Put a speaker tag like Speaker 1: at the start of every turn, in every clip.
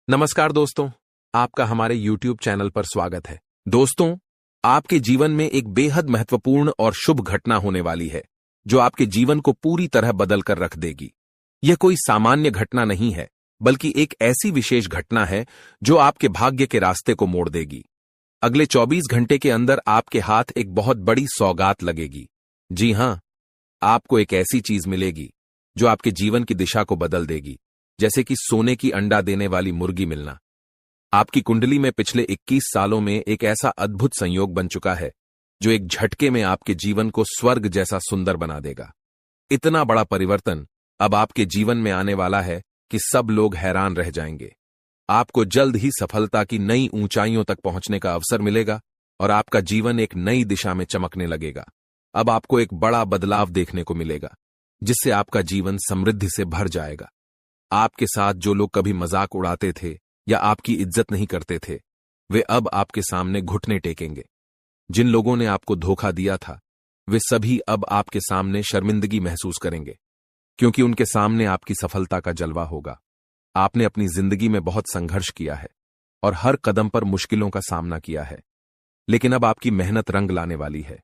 Speaker 1: नमस्कार दोस्तों, आपका हमारे YouTube चैनल पर स्वागत है। दोस्तों, आपके जीवन में एक बेहद महत्वपूर्ण और शुभ घटना होने वाली है, जो आपके जीवन को पूरी तरह बदल कर रख देगी। यह कोई सामान्य घटना नहीं है, बल्कि एक ऐसी विशेष घटना है जो आपके भाग्य के रास्ते को मोड़ देगी। अगले 24 घंटे के अंदर आपके हाथ एक बहुत बड़ी सौगात लगेगी। जी हां, आपको एक ऐसी चीज मिलेगी जो आपके जीवन की दिशा को बदल देगी, जैसे कि सोने की अंडा देने वाली मुर्गी मिलना। आपकी कुंडली में पिछले 21 सालों में एक ऐसा अद्भुत संयोग बन चुका है जो एक झटके में आपके जीवन को स्वर्ग जैसा सुंदर बना देगा। इतना बड़ा परिवर्तन अब आपके जीवन में आने वाला है कि सब लोग हैरान रह जाएंगे। आपको जल्द ही सफलता की नई ऊंचाइयों तक पहुंचने का अवसर मिलेगा और आपका जीवन एक नई दिशा में चमकने लगेगा। अब आपको एक बड़ा बदलाव देखने को मिलेगा, जिससे आपका जीवन समृद्धि से भर जाएगा। आपके साथ जो लोग कभी मजाक उड़ाते थे या आपकी इज्जत नहीं करते थे, वे अब आपके सामने घुटने टेकेंगे। जिन लोगों ने आपको धोखा दिया था, वे सभी अब आपके सामने शर्मिंदगी महसूस करेंगे, क्योंकि उनके सामने आपकी सफलता का जलवा होगा। आपने अपनी जिंदगी में बहुत संघर्ष किया है और हर कदम पर मुश्किलों का सामना किया है, लेकिन अब आपकी मेहनत रंग लाने वाली है।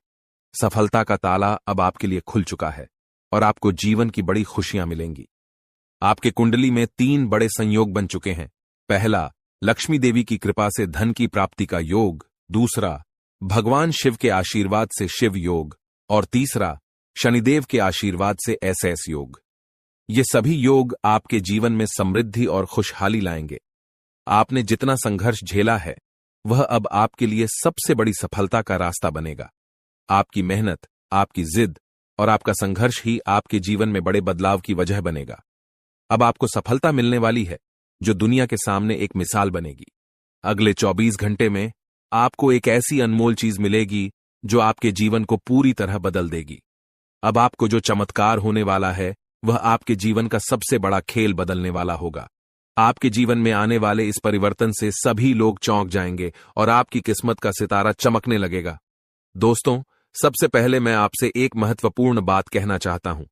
Speaker 1: सफलता का ताला अब आपके लिए खुल चुका है और आपको जीवन की बड़ी खुशियां मिलेंगी। आपके कुंडली में 3 बड़े संयोग बन चुके हैं। पहला, लक्ष्मी देवी की कृपा से धन की प्राप्ति का योग। दूसरा, भगवान शिव के आशीर्वाद से शिव योग। और तीसरा, शनिदेव के आशीर्वाद से एसएस योग। ये सभी योग आपके जीवन में समृद्धि और खुशहाली लाएंगे। आपने जितना संघर्ष झेला है, वह अब आपके लिए सबसे बड़ी सफलता का रास्ता बनेगा। आपकी मेहनत, आपकी जिद और आपका संघर्ष ही आपके जीवन में बड़े बदलाव की वजह बनेगा। अब आपको सफलता मिलने वाली है, जो दुनिया के सामने एक मिसाल बनेगी। अगले 24 घंटे में आपको एक ऐसी अनमोल चीज मिलेगी जो आपके जीवन को पूरी तरह बदल देगी। अब आपको जो चमत्कार होने वाला है, वह आपके जीवन का सबसे बड़ा खेल बदलने वाला होगा। आपके जीवन में आने वाले इस परिवर्तन से सभी लोग चौंक जाएंगे और आपकी किस्मत का सितारा चमकने लगेगा। दोस्तों, सबसे पहले मैं आपसे एक महत्वपूर्ण बात कहना चाहता हूं।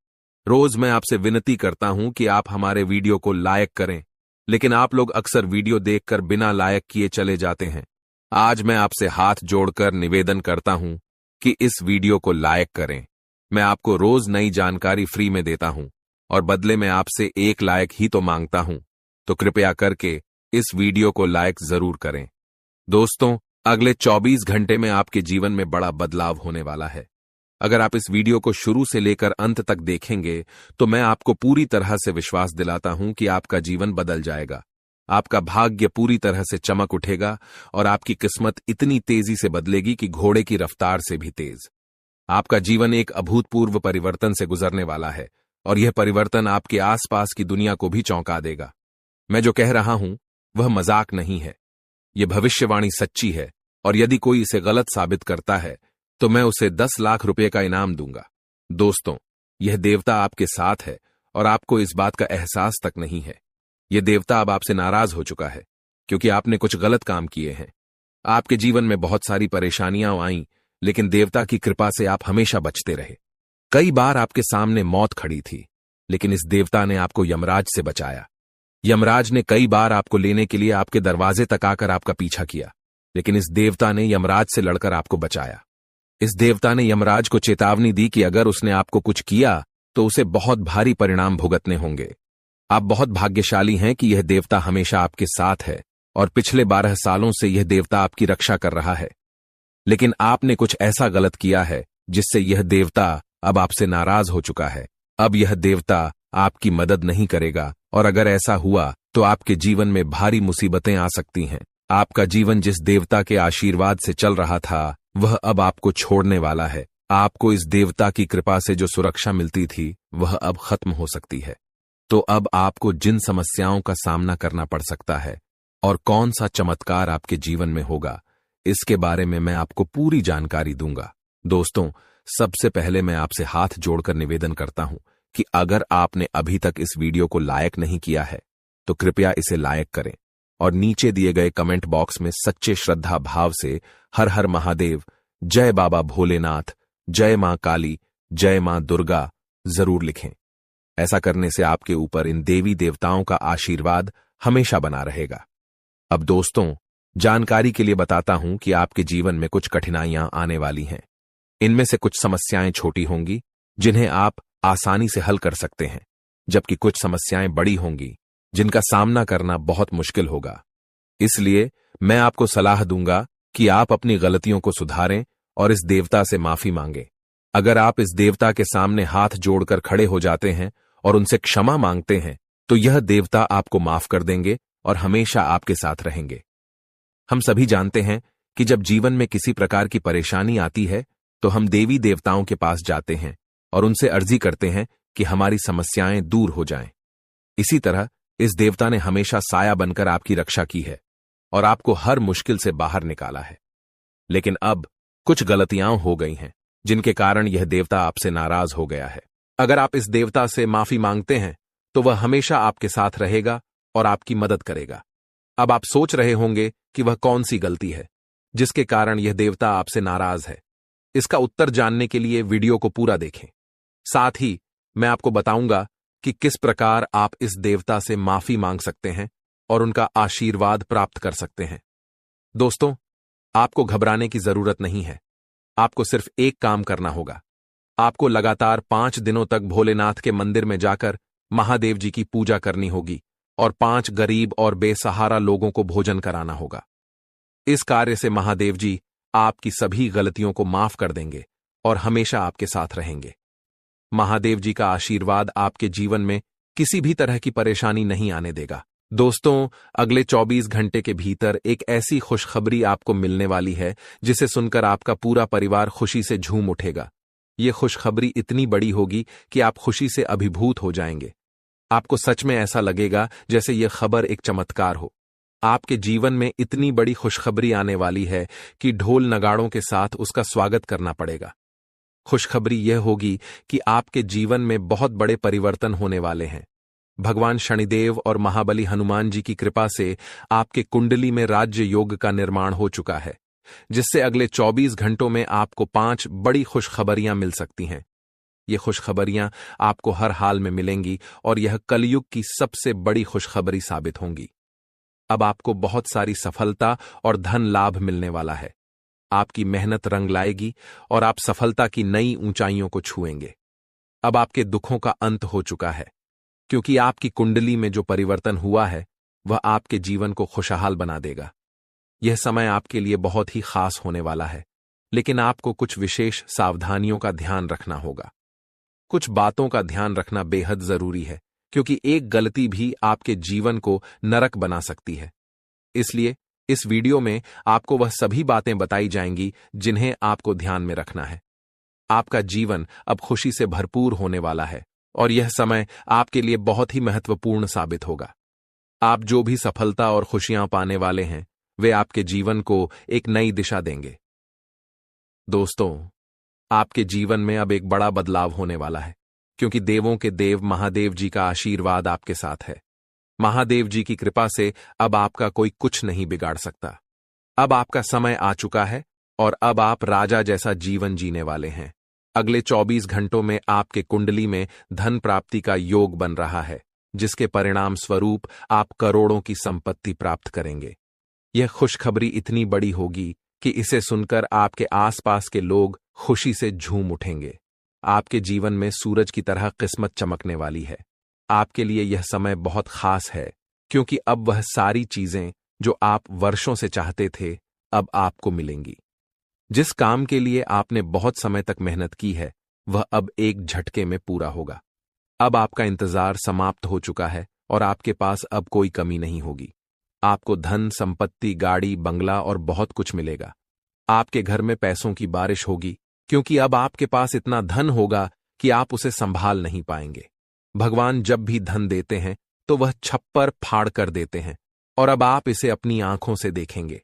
Speaker 1: रोज मैं आपसे विनती करता हूं कि आप हमारे वीडियो को लाइक करें, लेकिन आप लोग अक्सर वीडियो देखकर बिना लाइक किए चले जाते हैं। आज मैं आपसे हाथ जोड़कर निवेदन करता हूं कि इस वीडियो को लाइक करें। मैं आपको रोज नई जानकारी फ्री में देता हूं और बदले में आपसे 1 लाइक ही तो मांगता हूं, तो कृपया करके इस वीडियो को लाइक जरूर करें। दोस्तों, अगले 24 घंटे में आपके जीवन में बड़ा बदलाव होने वाला है। अगर आप इस वीडियो को शुरू से लेकर अंत तक देखेंगे, तो मैं आपको पूरी तरह से विश्वास दिलाता हूं कि आपका जीवन बदल जाएगा। आपका भाग्य पूरी तरह से चमक उठेगा और आपकी किस्मत इतनी तेजी से बदलेगी कि घोड़े की रफ्तार से भी तेज। आपका जीवन एक अभूतपूर्व परिवर्तन से गुजरने वाला है और यह परिवर्तन आपके आसपास की दुनिया को भी चौंका देगा। मैं जो कह रहा हूं, वह मजाक नहीं है। यह भविष्यवाणी सच्ची है और यदि कोई इसे गलत साबित करता है, तो मैं उसे 10 लाख रुपए का इनाम दूंगा। दोस्तों, यह देवता आपके साथ है और आपको इस बात का एहसास तक नहीं है। यह देवता अब आपसे नाराज हो चुका है, क्योंकि आपने कुछ गलत काम किए हैं। आपके जीवन में बहुत सारी परेशानियां आईं, लेकिन देवता की कृपा से आप हमेशा बचते रहे। कई बार आपके सामने मौत खड़ी थी, लेकिन इस देवता ने आपको यमराज से बचाया। यमराज ने कई बार आपको लेने के लिए आपके दरवाजे तक आकर आपका पीछा किया, लेकिन इस देवता ने यमराज से लड़कर आपको बचाया। इस देवता ने यमराज को चेतावनी दी कि अगर उसने आपको कुछ किया तो उसे बहुत भारी परिणाम भुगतने होंगे। आप बहुत भाग्यशाली हैं कि यह देवता हमेशा आपके साथ है और पिछले 12 सालों से यह देवता आपकी रक्षा कर रहा है। लेकिन आपने कुछ ऐसा गलत किया है जिससे यह देवता अब आपसे नाराज हो चुका है। अब यह देवता आपकी मदद नहीं करेगा और अगर ऐसा हुआ तो आपके जीवन में भारी मुसीबतें आ सकती हैं। आपका जीवन जिस देवता के आशीर्वाद से चल रहा था, वह अब आपको छोड़ने वाला है। आपको इस देवता की कृपा से जो सुरक्षा मिलती थी, वह अब खत्म हो सकती है। तो अब आपको जिन समस्याओं का सामना करना पड़ सकता है और कौन सा चमत्कार आपके जीवन में होगा, इसके बारे में मैं आपको पूरी जानकारी दूंगा। दोस्तों, सबसे पहले मैं आपसे हाथ जोड़कर निवेदन करता हूं कि अगर आपने अभी तक इस वीडियो को लाइक नहीं किया है, तो कृपया इसे लाइक करें और नीचे दिए गए कमेंट बॉक्स में सच्चे श्रद्धा भाव से हर हर महादेव, जय बाबा भोलेनाथ, जय मां काली, जय मां दुर्गा जरूर लिखें। ऐसा करने से आपके ऊपर इन देवी देवताओं का आशीर्वाद हमेशा बना रहेगा। अब दोस्तों, जानकारी के लिए बताता हूं कि आपके जीवन में कुछ कठिनाइयां आने वाली हैं। इनमें से कुछ समस्याएं छोटी होंगी जिन्हें आप आसानी से हल कर सकते हैं, जबकि कुछ समस्याएं बड़ी होंगी जिनका सामना करना बहुत मुश्किल होगा। इसलिए मैं आपको सलाह दूंगा कि आप अपनी गलतियों को सुधारें और इस देवता से माफी मांगें। अगर आप इस देवता के सामने हाथ जोड़कर खड़े हो जाते हैं और उनसे क्षमा मांगते हैं, तो यह देवता आपको माफ कर देंगे और हमेशा आपके साथ रहेंगे। हम सभी जानते हैं कि जब जीवन में किसी प्रकार की परेशानी आती है तो हम देवी देवताओं के पास जाते हैं और उनसे अर्जी करते हैं कि हमारी समस्याएं दूर हो जाएं। इसी तरह इस देवता ने हमेशा साया बनकर आपकी रक्षा की है और आपको हर मुश्किल से बाहर निकाला है। लेकिन अब कुछ गलतियां हो गई हैं जिनके कारण यह देवता आपसे नाराज हो गया है। अगर आप इस देवता से माफी मांगते हैं तो वह हमेशा आपके साथ रहेगा और आपकी मदद करेगा। अब आप सोच रहे होंगे कि वह कौन सी गलती है जिसके कारण यह देवता आपसे नाराज है। इसका उत्तर जानने के लिए वीडियो को पूरा देखें। साथ ही मैं आपको बताऊंगा कि किस प्रकार आप इस देवता से माफी मांग सकते हैं और उनका आशीर्वाद प्राप्त कर सकते हैं। दोस्तों, आपको घबराने की जरूरत नहीं है। आपको सिर्फ एक काम करना होगा। आपको लगातार 5 दिनों तक भोलेनाथ के मंदिर में जाकर महादेव जी की पूजा करनी होगी और 5 गरीब और बेसहारा लोगों को भोजन कराना होगा। इस कार्य से महादेव जी आपकी सभी गलतियों को माफ कर देंगे और हमेशा आपके साथ रहेंगे। महादेव जी का आशीर्वाद आपके जीवन में किसी भी तरह की परेशानी नहीं आने देगा। दोस्तों, अगले 24 घंटे के भीतर एक ऐसी खुशखबरी आपको मिलने वाली है जिसे सुनकर आपका पूरा परिवार खुशी से झूम उठेगा। ये खुशखबरी इतनी बड़ी होगी कि आप खुशी से अभिभूत हो जाएंगे। आपको सच में ऐसा लगेगा जैसे यह खबर एक चमत्कार हो। आपके जीवन में इतनी बड़ी खुशखबरी आने वाली है कि ढोल नगाड़ों के साथ उसका स्वागत करना पड़ेगा। खुशखबरी यह होगी कि आपके जीवन में बहुत बड़े परिवर्तन होने वाले हैं। भगवान शनिदेव और महाबली हनुमान जी की कृपा से आपके कुंडली में राज्य योग का निर्माण हो चुका है, जिससे अगले 24 घंटों में आपको 5 बड़ी खुशखबरियां मिल सकती हैं। ये खुशखबरियां आपको हर हाल में मिलेंगी और यह कलयुग की सबसे बड़ी खुशखबरी साबित होंगी। अब आपको बहुत सारी सफलता और धन लाभ मिलने वाला है। आपकी मेहनत रंग लाएगी और आप सफलता की नई ऊंचाइयों को छुएंगे। अब आपके दुखों का अंत हो चुका है, क्योंकि आपकी कुंडली में जो परिवर्तन हुआ है वह आपके जीवन को खुशहाल बना देगा। यह समय आपके लिए बहुत ही खास होने वाला है, लेकिन आपको कुछ विशेष सावधानियों का ध्यान रखना होगा। कुछ बातों का ध्यान रखना बेहद जरूरी है, क्योंकि एक गलती भी आपके जीवन को नरक बना सकती है। इसलिए इस वीडियो में आपको वह सभी बातें बताई जाएंगी जिन्हें आपको ध्यान में रखना है। आपका जीवन अब खुशी से भरपूर होने वाला है और यह समय आपके लिए बहुत ही महत्वपूर्ण साबित होगा। आप जो भी सफलता और खुशियां पाने वाले हैं, वे आपके जीवन को एक नई दिशा देंगे। दोस्तों, आपके जीवन में अब एक बड़ा बदलाव होने वाला है, क्योंकि देवों के देव महादेव जी का आशीर्वाद आपके साथ है। महादेव जी की कृपा से अब आपका कोई कुछ नहीं बिगाड़ सकता। अब आपका समय आ चुका है और अब आप राजा जैसा जीवन जीने वाले हैं। अगले 24 घंटों में आपके कुंडली में धन प्राप्ति का योग बन रहा है, जिसके परिणाम स्वरूप आप करोड़ों की संपत्ति प्राप्त करेंगे। यह खुशखबरी इतनी बड़ी होगी कि इसे सुनकर आपके आसपास के लोग खुशी से झूम उठेंगे। आपके जीवन में सूरज की तरह किस्मत चमकने वाली है। आपके लिए यह समय बहुत खास है, क्योंकि अब वह सारी चीजें जो आप वर्षों से चाहते थे अब आपको मिलेंगी। जिस काम के लिए आपने बहुत समय तक मेहनत की है, वह अब एक झटके में पूरा होगा। अब आपका इंतजार समाप्त हो चुका है और आपके पास अब कोई कमी नहीं होगी। आपको धन, संपत्ति, गाड़ी, बंगला और बहुत कुछ मिलेगा। आपके घर में पैसों की बारिश होगी, क्योंकि अब आपके पास इतना धन होगा कि आप उसे संभाल नहीं पाएंगे। भगवान जब भी धन देते हैं तो वह छप्पर फाड़ कर देते हैं, और अब आप इसे अपनी आंखों से देखेंगे।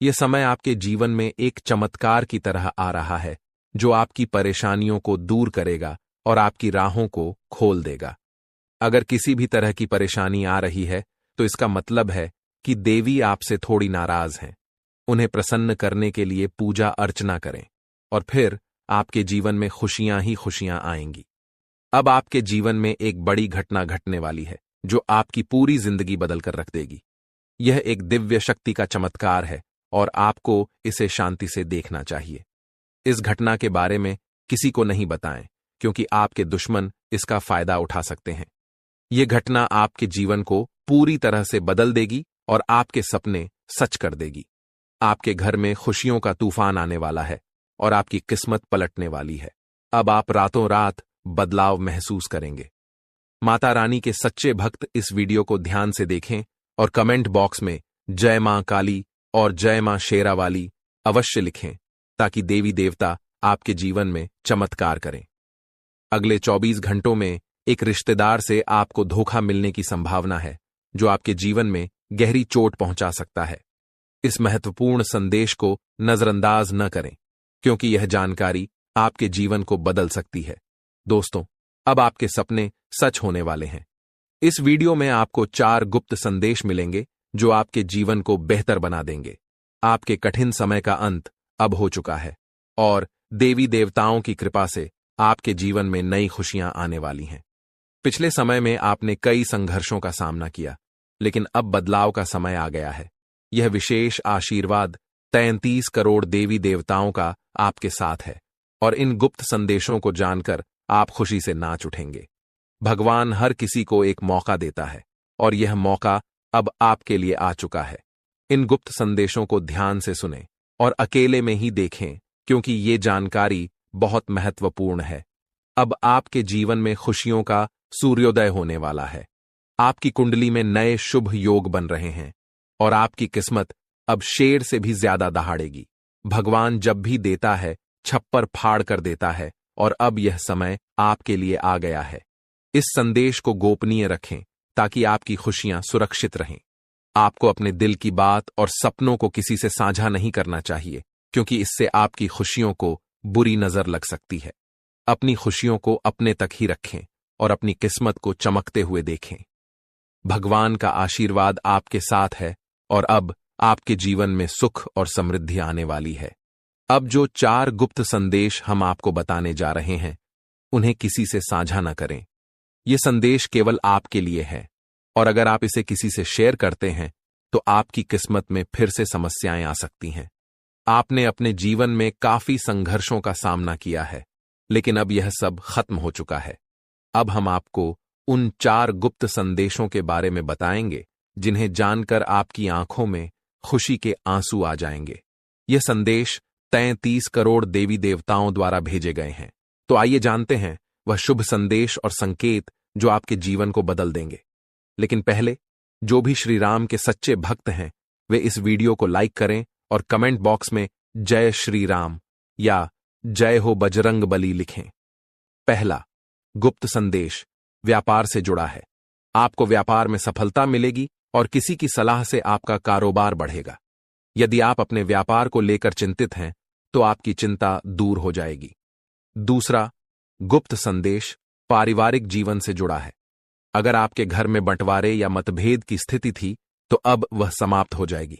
Speaker 1: यह समय आपके जीवन में एक चमत्कार की तरह आ रहा है, जो आपकी परेशानियों को दूर करेगा और आपकी राहों को खोल देगा। अगर किसी भी तरह की परेशानी आ रही है तो इसका मतलब है कि देवी आपसे थोड़ी नाराज हैं। उन्हें प्रसन्न करने के लिए पूजा अर्चना करें और फिर आपके जीवन में खुशियां ही खुशियां आएंगी। अब आपके जीवन में एक बड़ी घटना घटने वाली है, जो आपकी पूरी जिंदगी बदल कर रख देगी। यह एक दिव्य शक्ति का चमत्कार है और आपको इसे शांति से देखना चाहिए। इस घटना के बारे में किसी को नहीं बताएं, क्योंकि आपके दुश्मन इसका फायदा उठा सकते हैं। यह घटना आपके जीवन को पूरी तरह से बदल देगी और आपके सपने सच कर देगी। आपके घर में खुशियों का तूफान आने वाला है और आपकी किस्मत पलटने वाली है। अब आप रातों रात बदलाव महसूस करेंगे। माता रानी के सच्चे भक्त इस वीडियो को ध्यान से देखें और कमेंट बॉक्स में जय मां काली और जय मां शेरावाली अवश्य लिखें, ताकि देवी देवता आपके जीवन में चमत्कार करें। अगले 24 घंटों में एक रिश्तेदार से आपको धोखा मिलने की संभावना है, जो आपके जीवन में गहरी चोट पहुंचा सकता है। इस महत्वपूर्ण संदेश को नजरअंदाज न करें, क्योंकि यह जानकारी आपके जीवन को बदल सकती है। दोस्तों, अब आपके सपने सच होने वाले हैं। इस वीडियो में आपको 4 गुप्त संदेश मिलेंगे जो आपके जीवन को बेहतर बना देंगे। आपके कठिन समय का अंत अब हो चुका है और देवी देवताओं की कृपा से आपके जीवन में नई खुशियां आने वाली हैं। पिछले समय में आपने कई संघर्षों का सामना किया, लेकिन अब बदलाव का समय आ गया है। यह विशेष आशीर्वाद 33 करोड़ देवी देवताओं का आपके साथ है और इन गुप्त संदेशों को जानकर आप खुशी से नाच उठेंगे। भगवान हर किसी को एक मौका देता है और यह मौका अब आपके लिए आ चुका है। इन गुप्त संदेशों को ध्यान से सुनें और अकेले में ही देखें, क्योंकि ये जानकारी बहुत महत्वपूर्ण है। अब आपके जीवन में खुशियों का सूर्योदय होने वाला है। आपकी कुंडली में नए शुभ योग बन रहे हैं और आपकी किस्मत अब शेर से भी ज्यादा दहाड़ेगी। भगवान जब भी देता है, छप्पर फाड़ कर देता है और अब यह समय आपके लिए आ गया है। इस संदेश को गोपनीय रखें ताकि आपकी खुशियां सुरक्षित रहें। आपको अपने दिल की बात और सपनों को किसी से साझा नहीं करना चाहिए, क्योंकि इससे आपकी खुशियों को बुरी नजर लग सकती है। अपनी खुशियों को अपने तक ही रखें और अपनी किस्मत को चमकते हुए देखें। भगवान का आशीर्वाद आपके साथ है और अब आपके जीवन में सुख और समृद्धि आने वाली है। अब जो 4 गुप्त संदेश हम आपको बताने जा रहे हैं, उन्हें किसी से साझा न करें। ये संदेश केवल आपके लिए है और अगर आप इसे किसी से शेयर करते हैं तो आपकी किस्मत में फिर से समस्याएं आ सकती हैं। आपने अपने जीवन में काफी संघर्षों का सामना किया है, लेकिन अब यह सब खत्म हो चुका है। अब हम आपको उन 4 गुप्त संदेशों के बारे में बताएंगे जिन्हें जानकर आपकी आंखों में खुशी के आंसू आ जाएंगे। ये संदेश 33 करोड़ देवी देवताओं द्वारा भेजे गए हैं। तो आइए जानते हैं वह शुभ संदेश और संकेत जो आपके जीवन को बदल देंगे। लेकिन पहले, जो भी श्री राम के सच्चे भक्त हैं, वे इस वीडियो को लाइक करें और कमेंट बॉक्स में जय श्री राम या जय हो बजरंग बली लिखें। पहला गुप्त संदेश व्यापार से जुड़ा है। आपको व्यापार में सफलता मिलेगी और किसी की सलाह से आपका कारोबार बढ़ेगा। यदि आप अपने व्यापार को लेकर चिंतित हैं, तो आपकी चिंता दूर हो जाएगी। दूसरा गुप्त संदेश पारिवारिक जीवन से जुड़ा है। अगर आपके घर में बंटवारे या मतभेद की स्थिति थी, तो अब वह समाप्त हो जाएगी।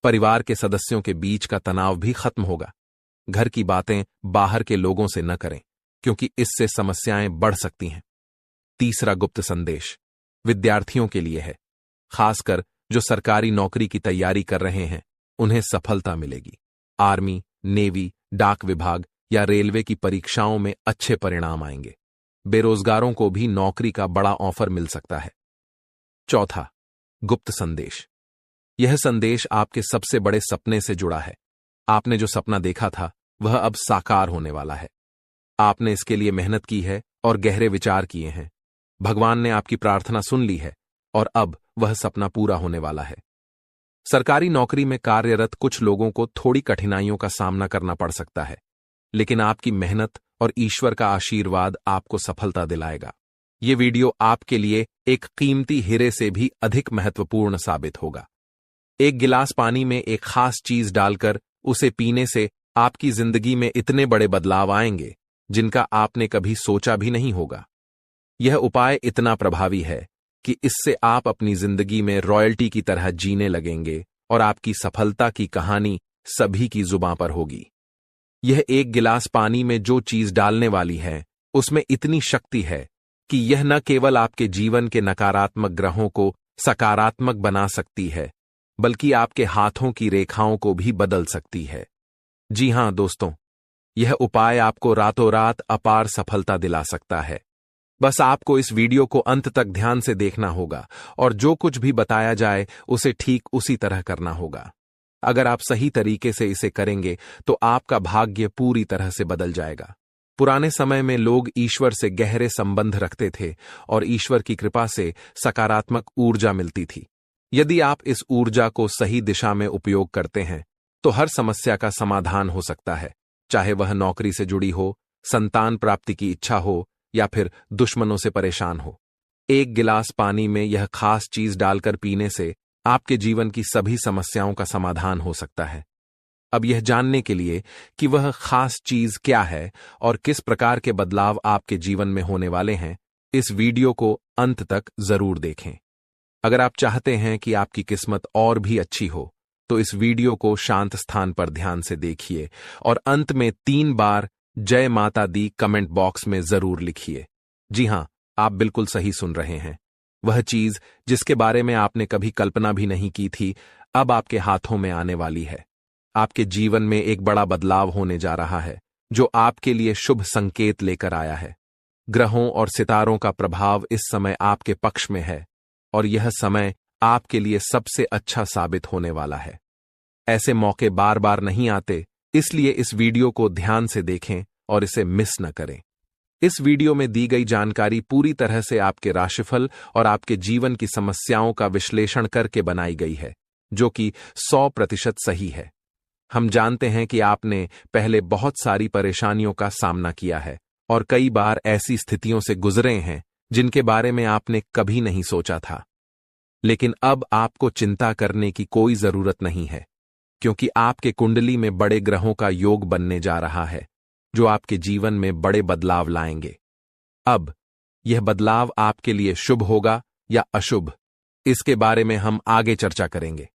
Speaker 1: परिवार के सदस्यों के बीच का तनाव भी खत्म होगा। घर की बातें बाहर के लोगों से न करें, क्योंकि इससे समस्याएं बढ़ सकती हैं। तीसरा गुप्त संदेश विद्यार्थियों के लिए है। खासकर जो सरकारी नौकरी की तैयारी कर रहे हैं, उन्हें सफलता मिलेगी। आर्मी, नेवी, डाक विभाग या रेलवे की परीक्षाओं में अच्छे परिणाम आएंगे। बेरोजगारों को भी नौकरी का बड़ा ऑफर मिल सकता है। चौथा गुप्त संदेश, यह संदेश आपके सबसे बड़े सपने से जुड़ा है। आपने जो सपना देखा था, वह अब साकार होने वाला है। आपने इसके लिए मेहनत की है और गहरे विचार किए हैं। भगवान ने आपकी प्रार्थना सुन ली है और अब वह सपना पूरा होने वाला है। सरकारी नौकरी में कार्यरत कुछ लोगों को थोड़ी कठिनाइयों का सामना करना पड़ सकता है, लेकिन आपकी मेहनत और ईश्वर का आशीर्वाद आपको सफलता दिलाएगा। ये वीडियो आपके लिए एक कीमती हीरे से भी अधिक महत्वपूर्ण साबित होगा। एक गिलास पानी में एक खास चीज डालकर उसे पीने से आपकी जिंदगी में इतने बड़े बदलाव आएंगे जिनका आपने कभी सोचा भी नहीं होगा। यह उपाय इतना प्रभावी है कि इससे आप अपनी जिंदगी में रॉयल्टी की तरह जीने लगेंगे और आपकी सफलता की कहानी सभी की जुबां पर होगी। यह एक गिलास पानी में जो चीज डालने वाली है, उसमें इतनी शक्ति है कि यह न केवल आपके जीवन के नकारात्मक ग्रहों को सकारात्मक बना सकती है, बल्कि आपके हाथों की रेखाओं को भी बदल सकती है। जी हां दोस्तों, यह उपाय आपको रातों रात अपार सफलता दिला सकता है। बस आपको इस वीडियो को अंत तक ध्यान से देखना होगा और जो कुछ भी बताया जाए उसे ठीक उसी तरह करना होगा। अगर आप सही तरीके से इसे करेंगे तो आपका भाग्य पूरी तरह से बदल जाएगा। पुराने समय में लोग ईश्वर से गहरे संबंध रखते थे और ईश्वर की कृपा से सकारात्मक ऊर्जा मिलती थी। यदि आप इस ऊर्जा को सही दिशा में उपयोग करते हैं तो हर समस्या का समाधान हो सकता है, चाहे वह नौकरी से जुड़ी हो, संतान प्राप्ति की इच्छा हो या फिर दुश्मनों से परेशान हो। एक गिलास पानी में यह खास चीज डालकर पीने से आपके जीवन की सभी समस्याओं का समाधान हो सकता है। अब यह जानने के लिए कि वह खास चीज क्या है और किस प्रकार के बदलाव आपके जीवन में होने वाले हैं, इस वीडियो को अंत तक जरूर देखें। अगर आप चाहते हैं कि आपकी किस्मत और भी अच्छी हो तो इस वीडियो को शांत स्थान पर ध्यान से देखिए और अंत में 3 बार जय माता दी कमेंट बॉक्स में जरूर लिखिए। जी हां, आप बिल्कुल सही सुन रहे हैं। वह चीज जिसके बारे में आपने कभी कल्पना भी नहीं की थी, अब आपके हाथों में आने वाली है। आपके जीवन में एक बड़ा बदलाव होने जा रहा है जो आपके लिए शुभ संकेत लेकर आया है। ग्रहों और सितारों का प्रभाव इस समय आपके पक्ष में है और यह समय आपके लिए सबसे अच्छा साबित होने वाला है। ऐसे मौके बार बार नहीं आते, इसलिए इस वीडियो को ध्यान से देखें और इसे मिस न करें। इस वीडियो में दी गई जानकारी पूरी तरह से आपके राशिफल और आपके जीवन की समस्याओं का विश्लेषण करके बनाई गई है, जो कि 100% सही है। हम जानते हैं कि आपने पहले बहुत सारी परेशानियों का सामना किया है और कई बार ऐसी स्थितियों से गुजरे हैं जिनके बारे में आपने कभी नहीं सोचा था। लेकिन अब आपको चिंता करने की कोई जरूरत नहीं है, क्योंकि आपके कुंडली में बड़े ग्रहों का योग बनने जा रहा है जो आपके जीवन में बड़े बदलाव लाएंगे। अब यह बदलाव आपके लिए शुभ होगा या अशुभ, इसके बारे में हम आगे चर्चा करेंगे।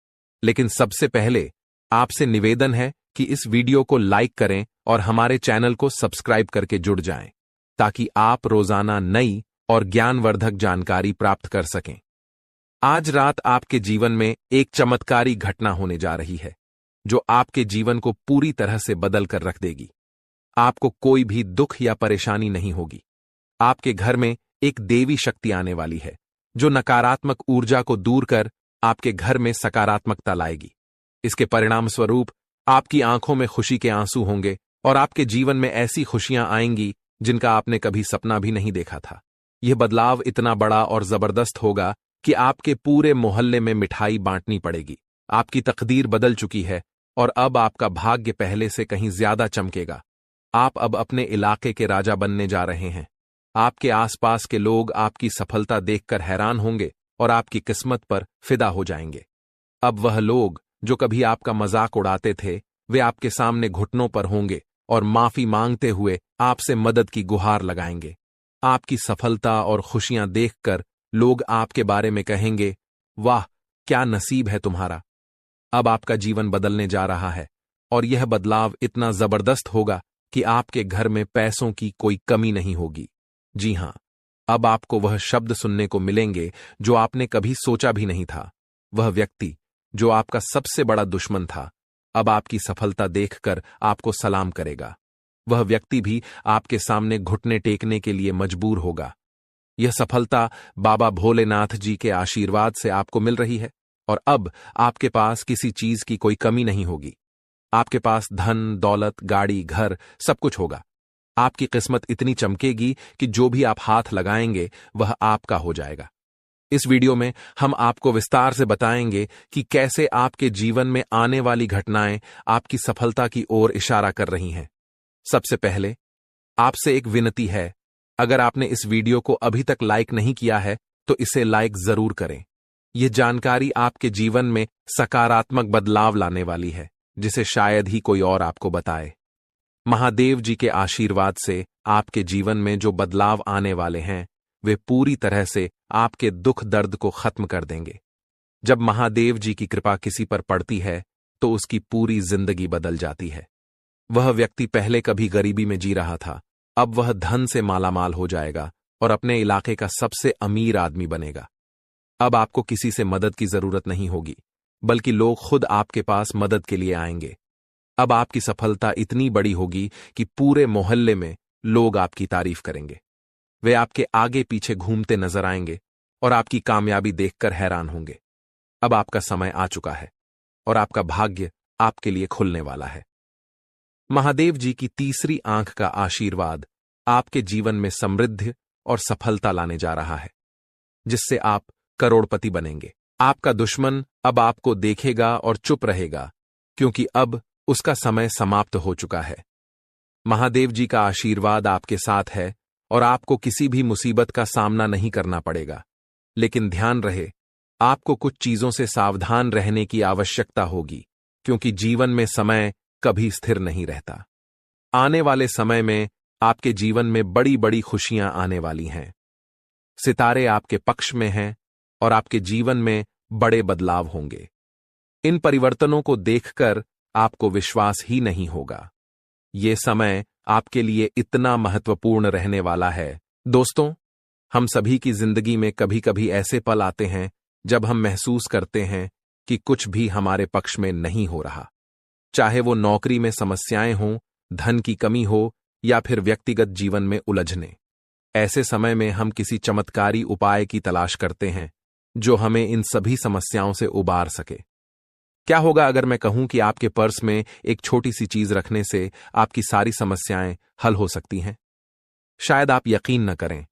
Speaker 1: लेकिन सबसे पहले आपसे निवेदन है कि इस वीडियो को लाइक करें और हमारे चैनल को सब्सक्राइब करके जुड़ जाएं, ताकि आप रोजाना नई और ज्ञानवर्धक जानकारी प्राप्त कर सकें। आज रात आपके जीवन में एक चमत्कारी घटना होने जा रही है जो आपके जीवन को पूरी तरह से बदल कर रख देगी। आपको कोई भी दुख या परेशानी नहीं होगी। आपके घर में एक देवी शक्ति आने वाली है जो नकारात्मक ऊर्जा को दूर कर आपके घर में सकारात्मकता लाएगी। इसके परिणाम स्वरूप आपकी आंखों में खुशी के आंसू होंगे और आपके जीवन में ऐसी खुशियां आएंगी जिनका आपने कभी सपना भी नहीं देखा था। यह बदलाव इतना बड़ा और जबरदस्त होगा कि आपके पूरे मोहल्ले में मिठाई बांटनी पड़ेगी। आपकी तकदीर बदल चुकी है और अब आपका भाग्य पहले से कहीं ज्यादा चमकेगा। आप अब अपने इलाके के राजा बनने जा रहे हैं। आपके आसपास के लोग आपकी सफलता देखकर हैरान होंगे और आपकी किस्मत पर फिदा हो जाएंगे। अब वह लोग जो कभी आपका मजाक उड़ाते थे, वे आपके सामने घुटनों पर होंगे और माफी मांगते हुए आपसे मदद की गुहार लगाएंगे। आपकी सफलता और खुशियां देखकर लोग आपके बारे में कहेंगे, वाह क्या नसीब है तुम्हारा। अब आपका जीवन बदलने जा रहा है और यह बदलाव इतना जबरदस्त होगा कि आपके घर में पैसों की कोई कमी नहीं होगी। जी हां, अब आपको वह शब्द सुनने को मिलेंगे जो आपने कभी सोचा भी नहीं था। वह व्यक्ति जो आपका सबसे बड़ा दुश्मन था, अब आपकी सफलता देखकर आपको सलाम करेगा। वह व्यक्ति भी आपके सामने घुटने टेकने के लिए मजबूर होगा। यह सफलता बाबा भोलेनाथ जी के आशीर्वाद से आपको मिल रही है और अब आपके पास किसी चीज की कोई कमी नहीं होगी। आपके पास धन, दौलत, गाड़ी, घर सब कुछ होगा। आपकी किस्मत इतनी चमकेगी कि जो भी आप हाथ लगाएंगे वह आपका हो जाएगा। इस वीडियो में हम आपको विस्तार से बताएंगे कि कैसे आपके जीवन में आने वाली घटनाएं आपकी सफलता की ओर इशारा कर रही हैं। सबसे पहले आपसे एक विनती है, अगर आपने इस वीडियो को अभी तक लाइक नहीं किया है तो इसे लाइक जरूर करें। यह जानकारी आपके जीवन में सकारात्मक बदलाव लाने वाली है जिसे शायद ही कोई और आपको बताए। महादेव जी के आशीर्वाद से आपके जीवन में जो बदलाव आने वाले हैं वे पूरी तरह से आपके दुख दर्द को खत्म कर देंगे। जब महादेव जी की कृपा किसी पर पड़ती है तो उसकी पूरी जिंदगी बदल जाती है। वह व्यक्ति पहले कभी गरीबी में जी रहा था, अब वह धन से मालामाल हो जाएगा और अपने इलाके का सबसे अमीर आदमी बनेगा। अब आपको किसी से मदद की जरूरत नहीं होगी। बल्कि लोग खुद आपके पास मदद के लिए आएंगे। अब आपकी सफलता इतनी बड़ी होगी कि पूरे मोहल्ले में लोग आपकी तारीफ करेंगे। वे आपके आगे पीछे घूमते नजर आएंगे और आपकी कामयाबी देखकर हैरान होंगे। अब आपका समय आ चुका है और आपका भाग्य आपके लिए खुलने वाला है। महादेव जी की तीसरी आंख का आशीर्वाद आपके जीवन में समृद्धि और सफलता लाने जा रहा है, जिससे आप करोड़पति बनेंगे। आपका दुश्मन अब आपको देखेगा और चुप रहेगा, क्योंकि अब उसका समय समाप्त हो चुका है। महादेव जी का आशीर्वाद आपके साथ है और आपको किसी भी मुसीबत का सामना नहीं करना पड़ेगा। लेकिन ध्यान रहे, आपको कुछ चीजों से सावधान रहने की आवश्यकता होगी, क्योंकि जीवन में समय कभी स्थिर नहीं रहता। आने वाले समय में आपके जीवन में बड़ी बड़ी खुशियां आने वाली हैं। सितारे आपके पक्ष में हैं और आपके जीवन में बड़े बदलाव होंगे। इन परिवर्तनों को देखकर आपको विश्वास ही नहीं होगा। ये समय आपके लिए इतना महत्वपूर्ण रहने वाला है। दोस्तों, हम सभी की जिंदगी में कभी कभी ऐसे पल आते हैं जब हम महसूस करते हैं कि कुछ भी हमारे पक्ष में नहीं हो रहा। चाहे वो नौकरी में समस्याएं हों, धन की कमी हो या फिर व्यक्तिगत जीवन में उलझने। ऐसे समय में हम किसी चमत्कारी उपाय की तलाश करते हैं जो हमें इन सभी समस्याओं से उबार सके। क्या होगा अगर मैं कहूं कि आपके पर्स में एक छोटी सी चीज रखने से आपकी सारी समस्याएं हल हो सकती हैं? शायद आप यकीन न करें,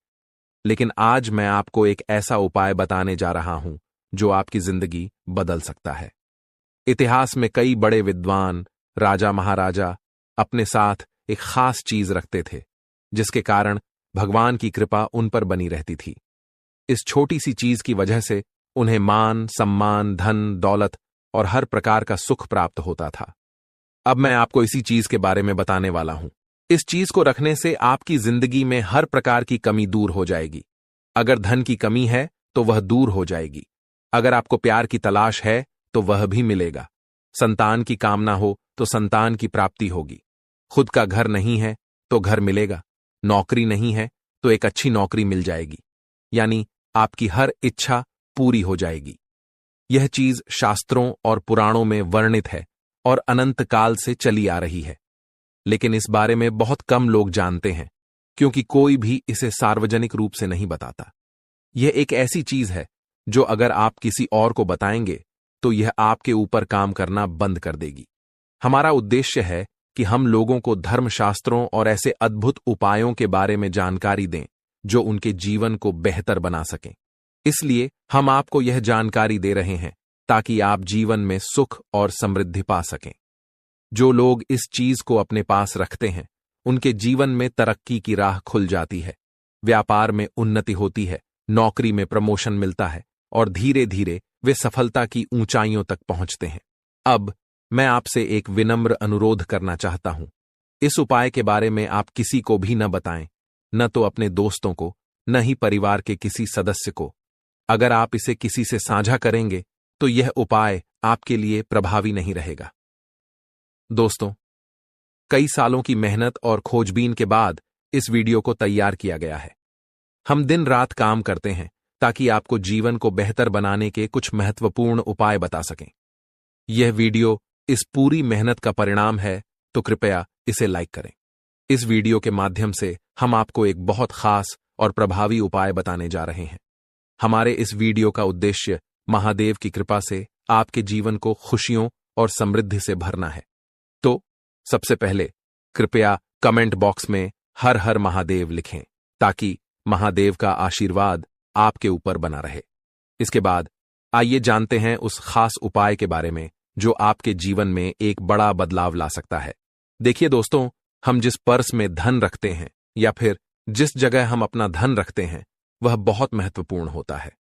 Speaker 1: लेकिन आज मैं आपको एक ऐसा उपाय बताने जा रहा हूं जो आपकी जिंदगी बदल सकता है। इतिहास में कई बड़े विद्वान, राजा महाराजा अपने साथ एक खास चीज रखते थे, जिसके कारण भगवान की कृपा उन पर बनी रहती थी। इस छोटी सी चीज की वजह से उन्हें मान, सम्मान, धन, दौलत और हर प्रकार का सुख प्राप्त होता था। अब मैं आपको इसी चीज के बारे में बताने वाला हूं। इस चीज को रखने से आपकी जिंदगी में हर प्रकार की कमी दूर हो जाएगी। अगर धन की कमी है तो वह दूर हो जाएगी। अगर आपको प्यार की तलाश है तो वह भी मिलेगा। संतान की कामना हो तो संतान की प्राप्ति होगी। खुद का घर नहीं है तो घर मिलेगा। नौकरी नहीं है तो एक अच्छी नौकरी मिल जाएगी। यानी आपकी हर इच्छा पूरी हो जाएगी। यह चीज शास्त्रों और पुराणों में वर्णित है और अनंत काल से चली आ रही है, लेकिन इस बारे में बहुत कम लोग जानते हैं, क्योंकि कोई भी इसे सार्वजनिक रूप से नहीं बताता। यह एक ऐसी चीज है जो अगर आप किसी और को बताएंगे तो यह आपके ऊपर काम करना बंद कर देगी। हमारा उद्देश्य है कि हम लोगों को धर्मशास्त्रों और ऐसे अद्भुत उपायों के बारे में जानकारी दें जो उनके जीवन को बेहतर बना सकें। इसलिए हम आपको यह जानकारी दे रहे हैं ताकि आप जीवन में सुख और समृद्धि पा सकें। जो लोग इस चीज को अपने पास रखते हैं, उनके जीवन में तरक्की की राह खुल जाती है, व्यापार में उन्नति होती है, नौकरी में प्रमोशन मिलता है और धीरे धीरे वे सफलता की ऊंचाइयों तक पहुंचते हैं। अब मैं आपसे एक विनम्र अनुरोध करना चाहता हूं। इस उपाय के बारे में आप किसी को भी न बताएं, न तो अपने दोस्तों को, न ही परिवार के किसी सदस्य को। अगर आप इसे किसी से साझा करेंगे तो यह उपाय आपके लिए प्रभावी नहीं रहेगा। दोस्तों, कई सालों की मेहनत और खोजबीन के बाद इस वीडियो को तैयार किया गया है। हम दिन रात काम करते हैं ताकि आपको जीवन को बेहतर बनाने के कुछ महत्वपूर्ण उपाय बता सकें। यह वीडियो इस पूरी मेहनत का परिणाम है, तो कृपया इसे लाइक करें। इस वीडियो के माध्यम से हम आपको एक बहुत खास और प्रभावी उपाय बताने जा रहे हैं। हमारे इस वीडियो का उद्देश्य महादेव की कृपा से आपके जीवन को खुशियों और समृद्धि से भरना है। तो सबसे पहले कृपया कमेंट बॉक्स में हर हर महादेव लिखें, ताकि महादेव का आशीर्वाद आपके ऊपर बना रहे। इसके बाद आइए जानते हैं उस खास उपाय के बारे में जो आपके जीवन में एक बड़ा बदलाव ला सकता है। देखिए दोस्तों, हम जिस पर्स में धन रखते हैं या फिर जिस जगह हम अपना धन रखते हैं, वह बहुत महत्वपूर्ण होता है।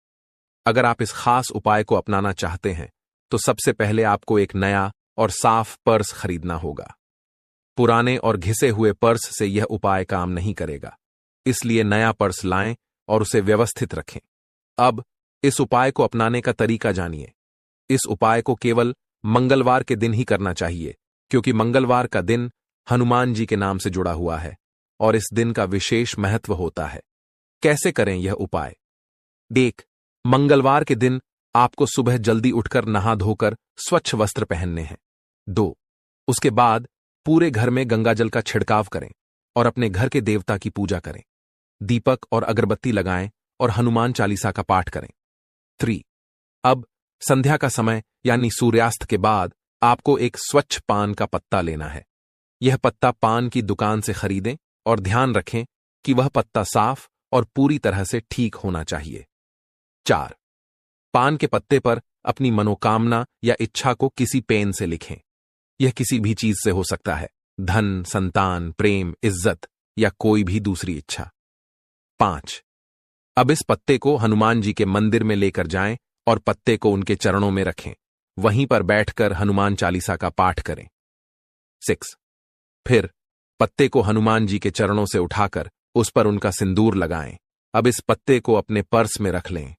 Speaker 1: अगर आप इस खास उपाय को अपनाना चाहते हैं तो सबसे पहले आपको एक नया और साफ पर्स खरीदना होगा। पुराने और घिसे हुए पर्स से यह उपाय काम नहीं करेगा, इसलिए नया पर्स लाएं और उसे व्यवस्थित रखें। अब इस उपाय को अपनाने का तरीका जानिए। इस उपाय को केवल मंगलवार के दिन ही करना चाहिए, क्योंकि मंगलवार का दिन हनुमान जी के नाम से जुड़ा हुआ है और इस दिन का विशेष महत्व होता है। कैसे करें यह उपाय? देख, मंगलवार के दिन आपको सुबह जल्दी उठकर नहा धोकर स्वच्छ वस्त्र पहनने हैं। 2. उसके बाद पूरे घर में गंगाजल का छिड़काव करें और अपने घर के देवता की पूजा करें। दीपक और अगरबत्ती लगाएं और हनुमान चालीसा का पाठ करें। 3. अब संध्या का समय यानी सूर्यास्त के बाद आपको एक स्वच्छ पान का पत्ता लेना है। यह पत्ता पान की दुकान से खरीदें और ध्यान रखें कि वह पत्ता साफ और पूरी तरह से ठीक होना चाहिए। 4. पान के पत्ते पर अपनी मनोकामना या इच्छा को किसी पेन से लिखें। यह किसी भी चीज से हो सकता है, धन, संतान, प्रेम, इज्जत या कोई भी दूसरी इच्छा। 5. अब इस पत्ते को हनुमान जी के मंदिर में लेकर जाएं और पत्ते को उनके चरणों में रखें। वहीं पर बैठकर हनुमान चालीसा का पाठ करें। 6. फिर पत्ते को हनुमान जी के चरणों से उठाकर उस पर उनका सिंदूर लगाएं। अब इस पत्ते को अपने पर्स में रख लें।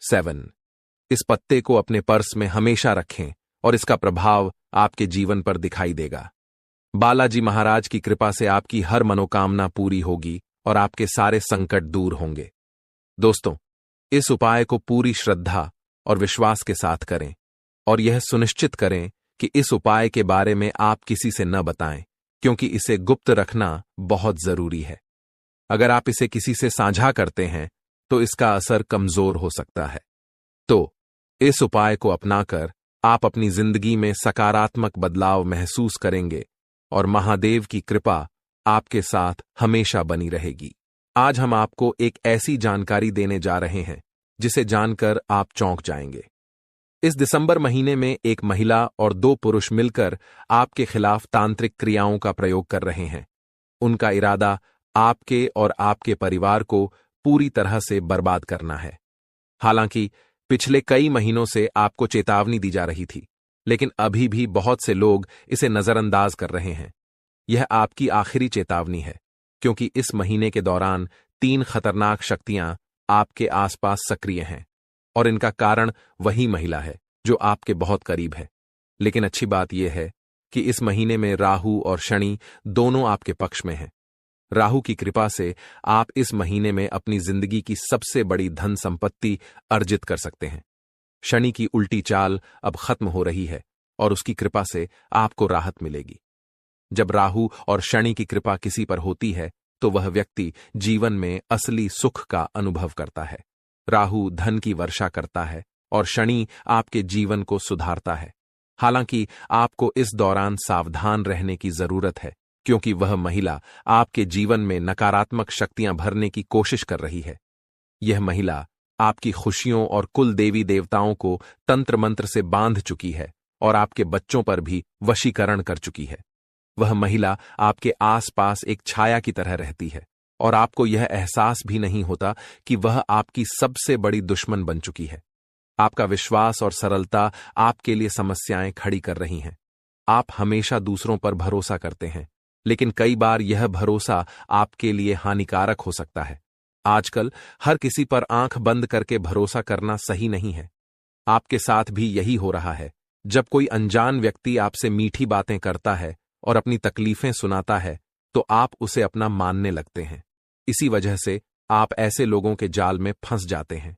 Speaker 1: 7. इस पत्ते को अपने पर्स में हमेशा रखें और इसका प्रभाव आपके जीवन पर दिखाई देगा। बालाजी महाराज की कृपा से आपकी हर मनोकामना पूरी होगी और आपके सारे संकट दूर होंगे। दोस्तों, इस उपाय को पूरी श्रद्धा और विश्वास के साथ करें और यह सुनिश्चित करें कि इस उपाय के बारे में आप किसी से न बताएं, क्योंकि इसे गुप्त रखना बहुत जरूरी है। अगर आप इसे किसी से साझा करते हैं तो इसका असर कमजोर हो सकता है। तो इस उपाय को अपनाकर आप अपनी जिंदगी में सकारात्मक बदलाव महसूस करेंगे और महादेव की कृपा आपके साथ हमेशा बनी रहेगी। आज हम आपको एक ऐसी जानकारी देने जा रहे हैं जिसे जानकर आप चौंक जाएंगे। इस दिसंबर महीने में एक महिला और 2 पुरुष मिलकर आपके खिलाफ तांत्रिक क्रियाओं का प्रयोग कर रहे हैं। उनका इरादा आपके और आपके परिवार को पूरी तरह से बर्बाद करना है। हालांकि पिछले कई महीनों से आपको चेतावनी दी जा रही थी, लेकिन अभी भी बहुत से लोग इसे नजरअंदाज कर रहे हैं। यह आपकी आखिरी चेतावनी है, क्योंकि इस महीने के दौरान 3 खतरनाक शक्तियां आपके आसपास सक्रिय हैं और इनका कारण वही महिला है जो आपके बहुत करीब है। लेकिन अच्छी बात यह है कि इस महीने में राहु और शनि दोनों आपके पक्ष में हैं। राहु की कृपा से आप इस महीने में अपनी जिंदगी की सबसे बड़ी धन संपत्ति अर्जित कर सकते हैं। शनि की उल्टी चाल अब खत्म हो रही है और उसकी कृपा से आपको राहत मिलेगी। जब राहु और शनि की कृपा किसी पर होती है तो वह व्यक्ति जीवन में असली सुख का अनुभव करता है। राहु धन की वर्षा करता है और शनि आपके जीवन को सुधारता है। हालांकि आपको इस दौरान सावधान रहने की जरूरत है, क्योंकि वह महिला आपके जीवन में नकारात्मक शक्तियां भरने की कोशिश कर रही है। यह महिला आपकी खुशियों और कुल देवी देवताओं को तंत्र मंत्र से बांध चुकी है और आपके बच्चों पर भी वशीकरण कर चुकी है। वह महिला आपके आसपास एक छाया की तरह रहती है और आपको यह एहसास भी नहीं होता कि वह आपकी सबसे बड़ी दुश्मन बन चुकी है। आपका विश्वास और सरलता आपके लिए समस्याएं खड़ी कर रही हैं। आप हमेशा दूसरों पर भरोसा करते हैं, लेकिन कई बार यह भरोसा आपके लिए हानिकारक हो सकता है। आजकल हर किसी पर आंख बंद करके भरोसा करना सही नहीं है। आपके साथ भी यही हो रहा है। जब कोई अनजान व्यक्ति आपसे मीठी बातें करता है और अपनी तकलीफें सुनाता है तो आप उसे अपना मानने लगते हैं। इसी वजह से आप ऐसे लोगों के जाल में फंस जाते हैं।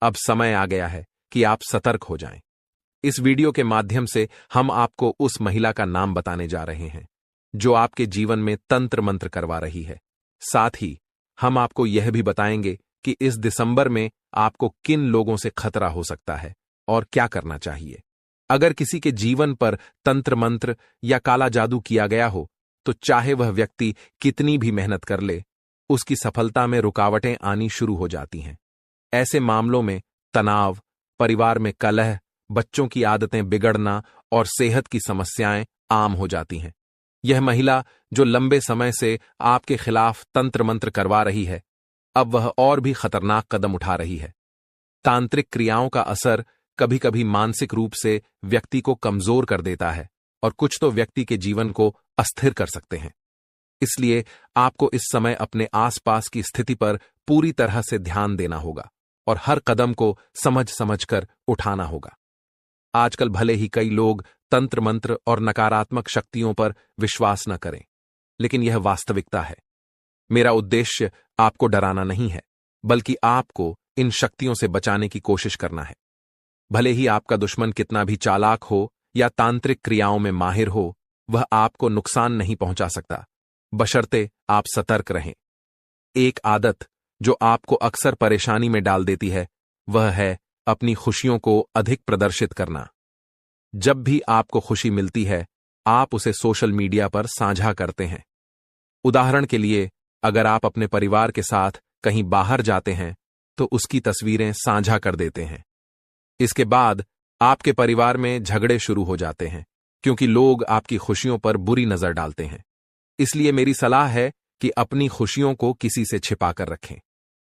Speaker 1: अब समय आ गया है कि आप सतर्क हो जाएं। इस वीडियो के माध्यम से हम आपको उस महिला का नाम बताने जा रहे हैं जो आपके जीवन में तंत्र मंत्र करवा रही है। साथ ही हम आपको यह भी बताएंगे कि इस दिसंबर में आपको किन लोगों से खतरा हो सकता है और क्या करना चाहिए। अगर किसी के जीवन पर तंत्र मंत्र या काला जादू किया गया हो तो चाहे वह व्यक्ति कितनी भी मेहनत कर ले, उसकी सफलता में रुकावटें आनी शुरू हो जाती हैं। ऐसे मामलों में तनाव, परिवार में कलह, बच्चों की आदतें बिगड़ना और सेहत की समस्याएं आम हो जाती हैं। यह महिला जो लंबे समय से आपके खिलाफ तंत्र मंत्र करवा रही है, अब वह और भी खतरनाक कदम उठा रही है। तांत्रिक क्रियाओं का असर कभी कभी मानसिक रूप से व्यक्ति को कमजोर कर देता है और कुछ तो व्यक्ति के जीवन को अस्थिर कर सकते हैं। इसलिए आपको इस समय अपने आसपास की स्थिति पर पूरी तरह से ध्यान देना होगा और हर कदम को समझ समझकर उठाना होगा। आजकल भले ही कई लोग तंत्र मंत्र और नकारात्मक शक्तियों पर विश्वास न करें, लेकिन यह वास्तविकता है। मेरा उद्देश्य आपको डराना नहीं है, बल्कि आपको इन शक्तियों से बचाने की कोशिश करना है। भले ही आपका दुश्मन कितना भी चालाक हो या तांत्रिक क्रियाओं में माहिर हो, वह आपको नुकसान नहीं पहुंचा सकता, बशर्ते आप सतर्क रहें। एक आदत जो आपको अक्सर परेशानी में डाल देती है, वह है अपनी खुशियों को अधिक प्रदर्शित करना। जब भी आपको खुशी मिलती है, आप उसे सोशल मीडिया पर साझा करते हैं। उदाहरण के लिए, अगर आप अपने परिवार के साथ कहीं बाहर जाते हैं, तो उसकी तस्वीरें साझा कर देते हैं। इसके बाद आपके परिवार में झगड़े शुरू हो जाते हैं, क्योंकि लोग आपकी खुशियों पर बुरी नजर डालते हैं। इसलिए मेरी सलाह है कि अपनी खुशियों को किसी से छिपा कर रखें।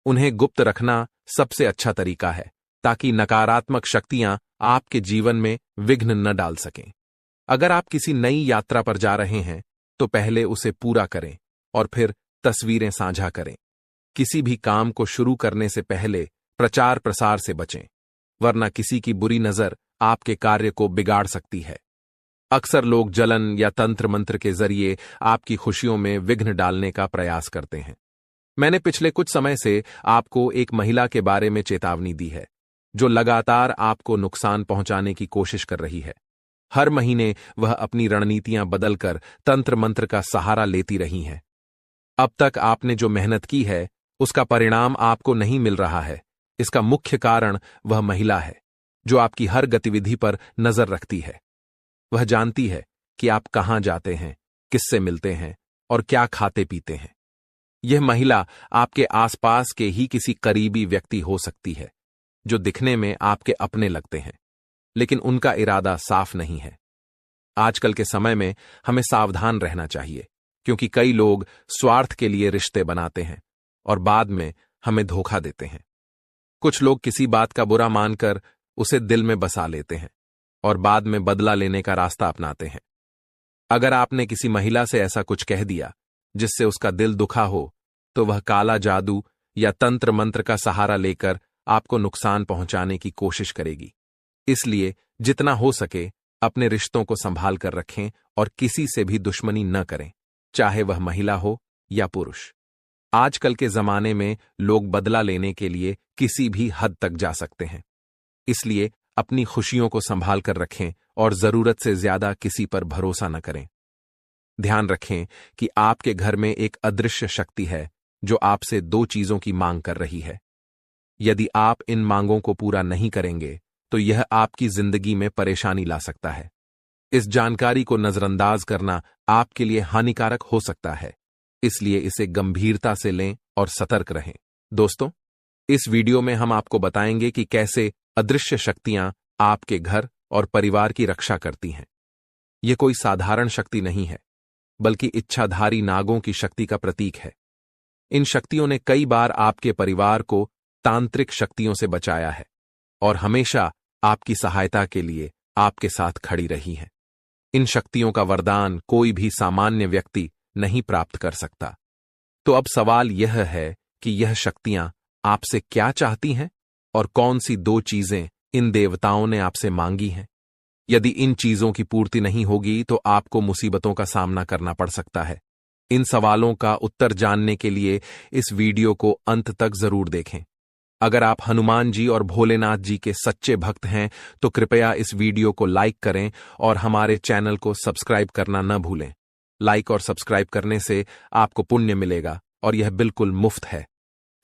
Speaker 1: उन्हें गुप्त रखना सबसे अच्छा तरीका है, ताकि नकारात्मक शक्तियां आपके जीवन में विघ्न न डाल सकें। अगर आप किसी नई यात्रा पर जा रहे हैं, तो पहले उसे पूरा करें और फिर तस्वीरें साझा करें। किसी भी काम को शुरू करने से पहले प्रचार प्रसार से बचें, वरना किसी की बुरी नजर आपके कार्य को बिगाड़ सकती है। अक्सर लोग जलन या तंत्र मंत्र के जरिए आपकी खुशियों में विघ्न डालने का प्रयास करते हैं। मैंने पिछले कुछ समय से आपको एक महिला के बारे में चेतावनी दी है, जो लगातार आपको नुकसान पहुंचाने की कोशिश कर रही है। हर महीने वह अपनी रणनीतियां बदलकर तंत्र मंत्र का सहारा लेती रही हैं। अब तक आपने जो मेहनत की है, उसका परिणाम आपको नहीं मिल रहा है। इसका मुख्य कारण वह महिला है, जो आपकी हर गतिविधि पर नजर रखती है। वह जानती है कि आप कहां जाते हैं, किससे मिलते हैं और क्या खाते पीते हैं। यह महिला आपके आसपास के ही किसी करीबी व्यक्ति हो सकती है, जो दिखने में आपके अपने लगते हैं, लेकिन उनका इरादा साफ नहीं है। आजकल के समय में हमें सावधान रहना चाहिए, क्योंकि कई लोग स्वार्थ के लिए रिश्ते बनाते हैं और बाद में हमें धोखा देते हैं। कुछ लोग किसी बात का बुरा मानकर उसे दिल में बसा लेते हैं और बाद में बदला लेने का रास्ता अपनाते हैं। अगर आपने किसी महिला से ऐसा कुछ कह दिया जिससे उसका दिल दुखा हो, तो वह काला जादू या तंत्र मंत्र का सहारा लेकर आपको नुकसान पहुंचाने की कोशिश करेगी। इसलिए जितना हो सके अपने रिश्तों को संभाल कर रखें और किसी से भी दुश्मनी न करें, चाहे वह महिला हो या पुरुष। आजकल के जमाने में लोग बदला लेने के लिए किसी भी हद तक जा सकते हैं। इसलिए अपनी खुशियों को संभाल कर रखें और जरूरत से ज्यादा किसी पर भरोसा न करें। ध्यान रखें कि आपके घर में एक अदृश्य शक्ति है, जो आपसे दो चीजों की मांग कर रही है। यदि आप इन मांगों को पूरा नहीं करेंगे, तो यह आपकी जिंदगी में परेशानी ला सकता है। इस जानकारी को नजरअंदाज करना आपके लिए हानिकारक हो सकता है, इसलिए इसे गंभीरता से लें और सतर्क रहें। दोस्तों, इस वीडियो में हम आपको बताएंगे कि कैसे अदृश्य शक्तियां आपके घर और परिवार की रक्षा करती हैं। यह कोई साधारण शक्ति नहीं है, बल्कि इच्छाधारी नागों की शक्ति का प्रतीक है। इन शक्तियों ने कई बार आपके परिवार को तांत्रिक शक्तियों से बचाया है और हमेशा आपकी सहायता के लिए आपके साथ खड़ी रही हैं। इन शक्तियों का वरदान कोई भी सामान्य व्यक्ति नहीं प्राप्त कर सकता। तो अब सवाल यह है कि यह शक्तियां आपसे क्या चाहती हैं और कौन सी दो चीजें इन देवताओं ने आपसे मांगी हैं। यदि इन चीजों की पूर्ति नहीं होगी, तो आपको मुसीबतों का सामना करना पड़ सकता है। इन सवालों का उत्तर जानने के लिए इस वीडियो को अंत तक जरूर देखें। अगर आप हनुमान जी और भोलेनाथ जी के सच्चे भक्त हैं, तो कृपया इस वीडियो को लाइक करें और हमारे चैनल को सब्सक्राइब करना न भूलें। लाइक और सब्सक्राइब करने से आपको पुण्य मिलेगा और यह बिल्कुल मुफ्त है।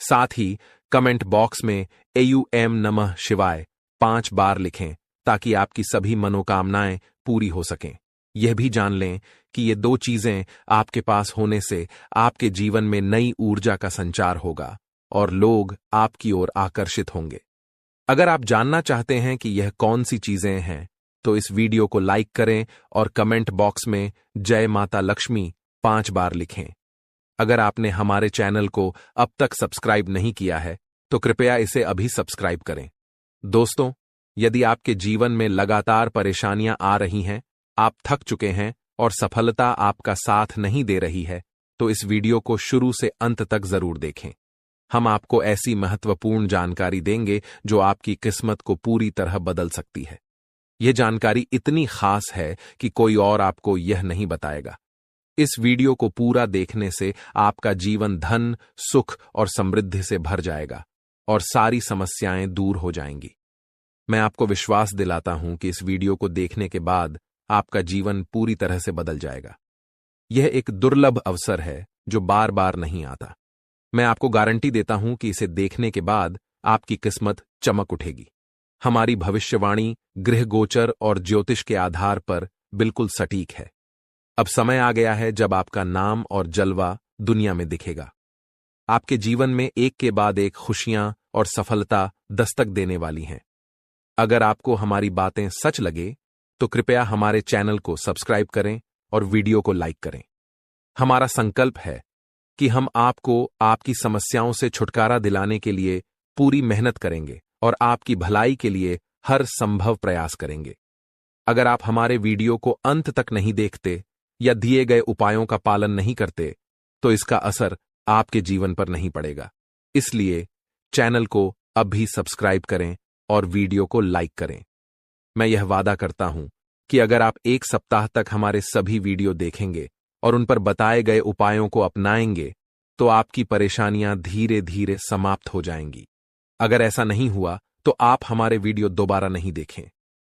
Speaker 1: साथ ही कमेंट बॉक्स में एयूएम नमः शिवाय 5 बार लिखें, ताकि आपकी सभी मनोकामनाएं पूरी हो सकें। यह भी जान लें कि ये दो चीजें आपके पास होने से आपके जीवन में नई ऊर्जा का संचार होगा और लोग आपकी ओर आकर्षित होंगे। अगर आप जानना चाहते हैं कि यह कौन सी चीजें हैं, तो इस वीडियो को लाइक करें और कमेंट बॉक्स में जय माता लक्ष्मी 5 बार लिखें। अगर आपने हमारे चैनल को अब तक सब्सक्राइब नहीं किया है, तो कृपया इसे अभी सब्सक्राइब करें। दोस्तों, यदि आपके जीवन में लगातार परेशानियां आ रही हैं, आप थक चुके हैं और सफलता आपका साथ नहीं दे रही है, तो इस वीडियो को शुरू से अंत तक जरूर देखें। हम आपको ऐसी महत्वपूर्ण जानकारी देंगे जो आपकी किस्मत को पूरी तरह बदल सकती है। यह जानकारी इतनी खास है कि कोई और आपको यह नहीं बताएगा। इस वीडियो को पूरा देखने से आपका जीवन धन, सुख और समृद्धि से भर जाएगा और सारी समस्याएं दूर हो जाएंगी। मैं आपको विश्वास दिलाता हूं कि इस वीडियो को देखने के बाद आपका जीवन पूरी तरह से बदल जाएगा। यह एक दुर्लभ अवसर है जो बार बार नहीं आता। मैं आपको गारंटी देता हूं कि इसे देखने के बाद आपकी किस्मत चमक उठेगी। हमारी भविष्यवाणी ग्रह गोचर और ज्योतिष के आधार पर बिल्कुल सटीक है। अब समय आ गया है जब आपका नाम और जलवा दुनिया में दिखेगा। आपके जीवन में एक के बाद एक खुशियां और सफलता दस्तक देने वाली हैं। अगर आपको हमारी बातें सच लगे तो कृपया हमारे चैनल को सब्सक्राइब करें और वीडियो को लाइक करें। हमारा संकल्प है कि हम आपको आपकी समस्याओं से छुटकारा दिलाने के लिए पूरी मेहनत करेंगे और आपकी भलाई के लिए हर संभव प्रयास करेंगे। अगर आप हमारे वीडियो को अंत तक नहीं देखते या दिए गए उपायों का पालन नहीं करते तो इसका असर आपके जीवन पर नहीं पड़ेगा। इसलिए चैनल को अभी सब्सक्राइब करें और वीडियो को लाइक करें। मैं यह वादा करता हूं कि अगर आप एक सप्ताह तक हमारे सभी वीडियो देखेंगे और उन पर बताए गए उपायों को अपनाएंगे तो आपकी परेशानियां धीरे धीरे समाप्त हो जाएंगी। अगर ऐसा नहीं हुआ तो आप हमारे वीडियो दोबारा नहीं देखें।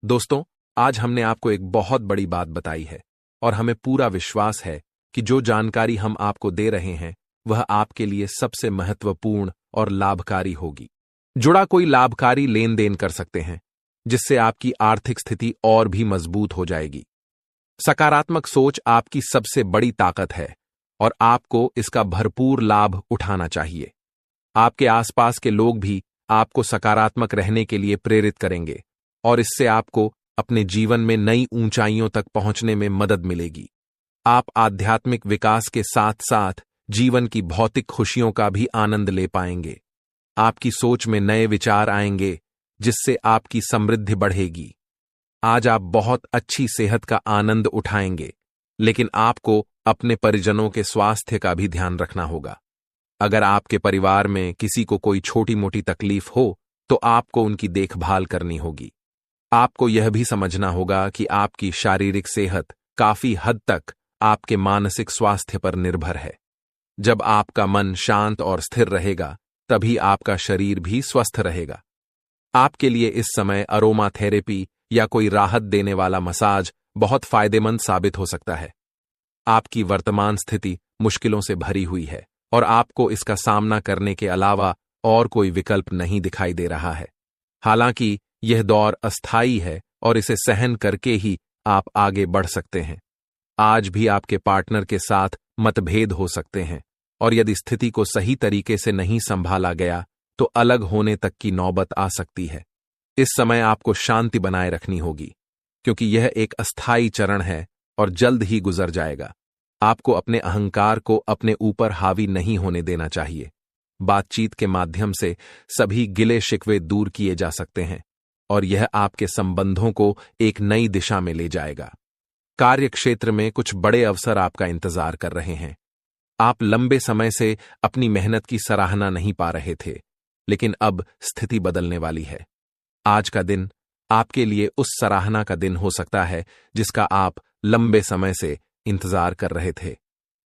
Speaker 1: दोस्तों, आज हमने आपको एक बहुत बड़ी बात बताई है और हमें पूरा विश्वास है कि जो जानकारी हम आपको दे रहे हैं वह आपके लिए सबसे महत्वपूर्ण और लाभकारी होगी। जुड़ा कोई लाभकारी लेन देन कर सकते हैं जिससे आपकी आर्थिक स्थिति और भी मजबूत हो जाएगी। सकारात्मक सोच आपकी सबसे बड़ी ताकत है और आपको इसका भरपूर लाभ उठाना चाहिए। आपके आसपास के लोग भी आपको सकारात्मक रहने के लिए प्रेरित करेंगे और इससे आपको अपने जीवन में नई ऊंचाइयों तक पहुंचने में मदद मिलेगी। आप आध्यात्मिक विकास के साथ साथ जीवन की भौतिक खुशियों का भी आनंद ले पाएंगे। आपकी सोच में नए विचार आएंगे जिससे आपकी समृद्धि बढ़ेगी। आज आप बहुत अच्छी सेहत का आनंद उठाएंगे, लेकिन आपको अपने परिजनों के स्वास्थ्य का भी ध्यान रखना होगा। अगर आपके परिवार में किसी को कोई छोटी मोटी तकलीफ हो तो आपको उनकी देखभाल करनी होगी। आपको यह भी समझना होगा कि आपकी शारीरिक सेहत काफी हद तक आपके मानसिक स्वास्थ्य पर निर्भर है। जब आपका मन शांत और स्थिर रहेगा तभी आपका शरीर भी स्वस्थ रहेगा। आपके लिए इस समय अरोमा थेरेपी या कोई राहत देने वाला मसाज बहुत फायदेमंद साबित हो सकता है। आपकी वर्तमान स्थिति मुश्किलों से भरी हुई है और आपको इसका सामना करने के अलावा और कोई विकल्प नहीं दिखाई दे रहा है। हालांकि यह दौर अस्थायी है और इसे सहन करके ही आप आगे बढ़ सकते हैं। आज भी आपके पार्टनर के साथ मतभेद हो सकते हैं और यदि स्थिति को सही तरीके से नहीं संभाला गया तो अलग होने तक की नौबत आ सकती है। इस समय आपको शांति बनाए रखनी होगी क्योंकि यह एक अस्थायी चरण है और जल्द ही गुजर जाएगा। आपको अपने अहंकार को अपने ऊपर हावी नहीं होने देना चाहिए। बातचीत के माध्यम से सभी गिले शिकवे दूर किए जा सकते हैं और यह आपके संबंधों को एक नई दिशा में ले जाएगा। कार्य क्षेत्र में कुछ बड़े अवसर आपका इंतजार कर रहे हैं। आप लंबे समय से अपनी मेहनत की सराहना नहीं पा रहे थे, लेकिन अब स्थिति बदलने वाली है। आज का दिन आपके लिए उस सराहना का दिन हो सकता है जिसका आप लंबे समय से इंतजार कर रहे थे।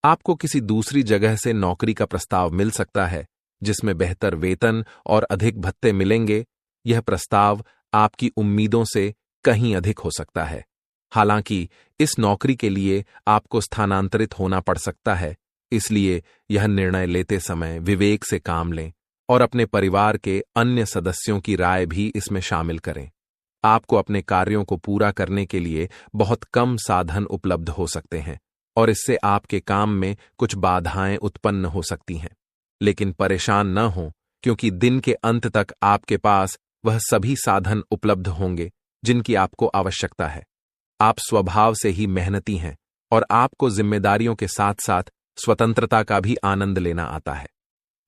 Speaker 1: आपको किसी दूसरी जगह से नौकरी का प्रस्ताव मिल सकता है जिसमें बेहतर वेतन और अधिक भत्ते मिलेंगे। यह प्रस्ताव आपकी उम्मीदों से कहीं अधिक हो सकता है। हालांकि इस नौकरी के लिए आपको स्थानांतरित होना पड़ सकता है, इसलिए यह निर्णय लेते समय विवेक से काम लें और अपने परिवार के अन्य सदस्यों की राय भी इसमें शामिल करें। आपको अपने कार्यों को पूरा करने के लिए बहुत कम साधन उपलब्ध हो सकते हैं और इससे आपके काम में कुछ बाधाएं उत्पन्न हो सकती हैं। लेकिन परेशान न हों क्योंकि दिन के अंत तक आपके पास वह सभी साधन उपलब्ध होंगे जिनकी आपको आवश्यकता है। आप स्वभाव से ही मेहनती हैं और आपको जिम्मेदारियों के साथ साथ स्वतंत्रता का भी आनंद लेना आता है।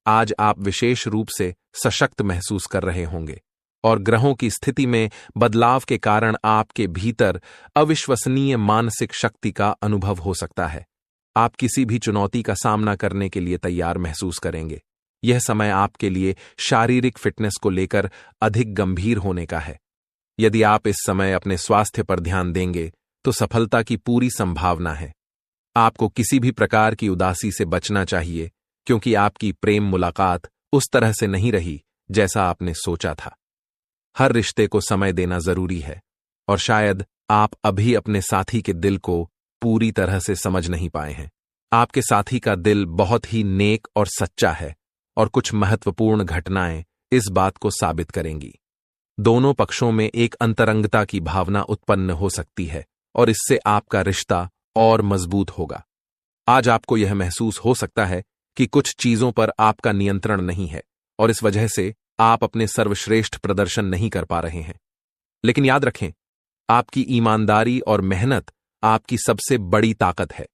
Speaker 1: आज आप विशेष रूप से सशक्त महसूस कर रहे होंगे और ग्रहों की स्थिति में बदलाव के कारण आपके भीतर अविश्वसनीय मानसिक शक्ति का अनुभव हो सकता है। आप किसी भी चुनौती का सामना करने के लिए तैयार महसूस करेंगे। यह समय आपके लिए शारीरिक फिटनेस को लेकर अधिक गंभीर होने का है। यदि आप इस समय अपने स्वास्थ्य पर ध्यान देंगे तो सफलता की पूरी संभावना है। आपको किसी भी प्रकार की उदासी से बचना चाहिए क्योंकि आपकी प्रेम मुलाकात उस तरह से नहीं रही जैसा आपने सोचा था। हर रिश्ते को समय देना जरूरी है, और शायद आप अभी अपने साथी के दिल को पूरी तरह से समझ नहीं पाए हैं। आपके साथी का दिल बहुत ही नेक और सच्चा है, और कुछ महत्वपूर्ण घटनाएं इस बात को साबित करेंगी। दोनों पक्षों में एक अंतरंगता की भावना उत्पन्न हो सकती है, और इससे आपका रिश्ता और मजबूत होगा। आज आपको यह महसूस हो सकता है कि कुछ चीजों पर आपका नियंत्रण नहीं है, और इस वजह से आप अपने सर्वश्रेष्ठ प्रदर्शन नहीं कर पा रहे हैं। लेकिन याद रखें, आपकी ईमानदारी और मेहनत आपकी सबसे बड़ी ताकत है।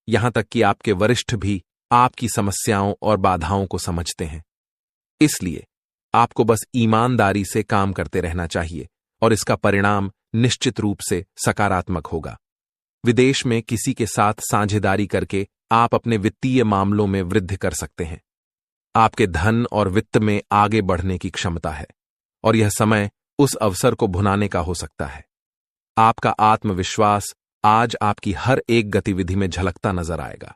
Speaker 1: यहां तक कि आपके वरिष्ठ भी आपकी समस्याओं और बाधाओं को समझते हैं। इसलिए आपको बस ईमानदारी से काम करते रहना चाहिए, और इसका परिणाम निश्चित रूप से सकारात्मक होगा। विदेश में किसी के साथ साझेदारी करके आप अपने वित्तीय मामलों में वृद्धि कर सकते हैं। आपके धन और वित्त में आगे बढ़ने की क्षमता है, और यह समय उस अवसर को भुनाने का हो सकता है। आपका आत्मविश्वास आज आपकी हर एक गतिविधि में झलकता नजर आएगा।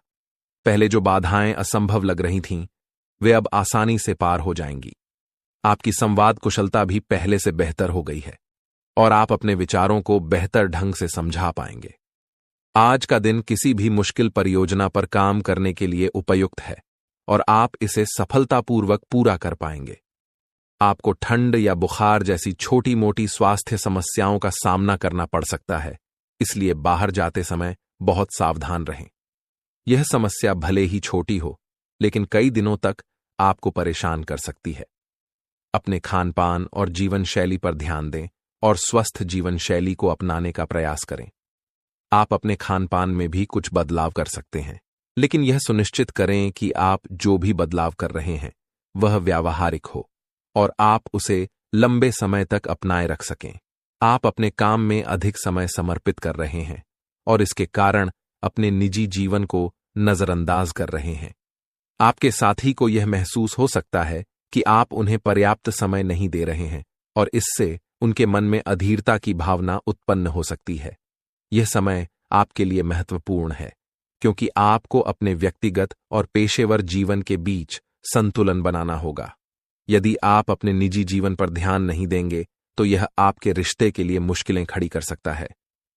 Speaker 1: पहले जो बाधाएं असंभव लग रही थीं, वे अब आसानी से पार हो जाएंगी। आपकी संवाद कुशलता भी पहले से बेहतर हो गई है, और आप अपने विचारों को बेहतर ढंग से समझा पाएंगे। आज का दिन किसी भी मुश्किल परियोजना पर काम करने के लिए उपयुक्त है, और आप इसे सफलतापूर्वक पूरा कर पाएंगे। आपको ठंड या बुखार जैसी छोटी मोटी स्वास्थ्य समस्याओं का सामना करना पड़ सकता है, इसलिए बाहर जाते समय बहुत सावधान रहें। यह समस्या भले ही छोटी हो, लेकिन कई दिनों तक आपको परेशान कर सकती है। अपने खानपान और जीवन शैली पर ध्यान दें, और स्वस्थ जीवन शैली को अपनाने का प्रयास करें। आप अपने खानपान में भी कुछ बदलाव कर सकते हैं, लेकिन यह सुनिश्चित करें कि आप जो भी बदलाव कर रहे हैं वह व्यावहारिक हो, और आप उसे लंबे समय तक अपनाए रख सकें। आप अपने काम में अधिक समय समर्पित कर रहे हैं, और इसके कारण अपने निजी जीवन को नजरअंदाज कर रहे हैं। आपके साथी को यह महसूस हो सकता है कि आप उन्हें पर्याप्त समय नहीं दे रहे हैं, और इससे उनके मन में अधीरता की भावना उत्पन्न हो सकती है। यह समय आपके लिए महत्वपूर्ण है, क्योंकि आपको अपने व्यक्तिगत और पेशेवर जीवन के बीच संतुलन बनाना होगा। यदि आप अपने निजी जीवन पर ध्यान नहीं देंगे, तो यह आपके रिश्ते के लिए मुश्किलें खड़ी कर सकता है।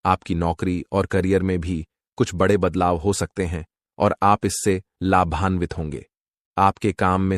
Speaker 1: आपकी नौकरी और करियर में भी कुछ बड़े बदलाव हो सकते हैं, और आप इससे लाभान्वित होंगे। आपके काम में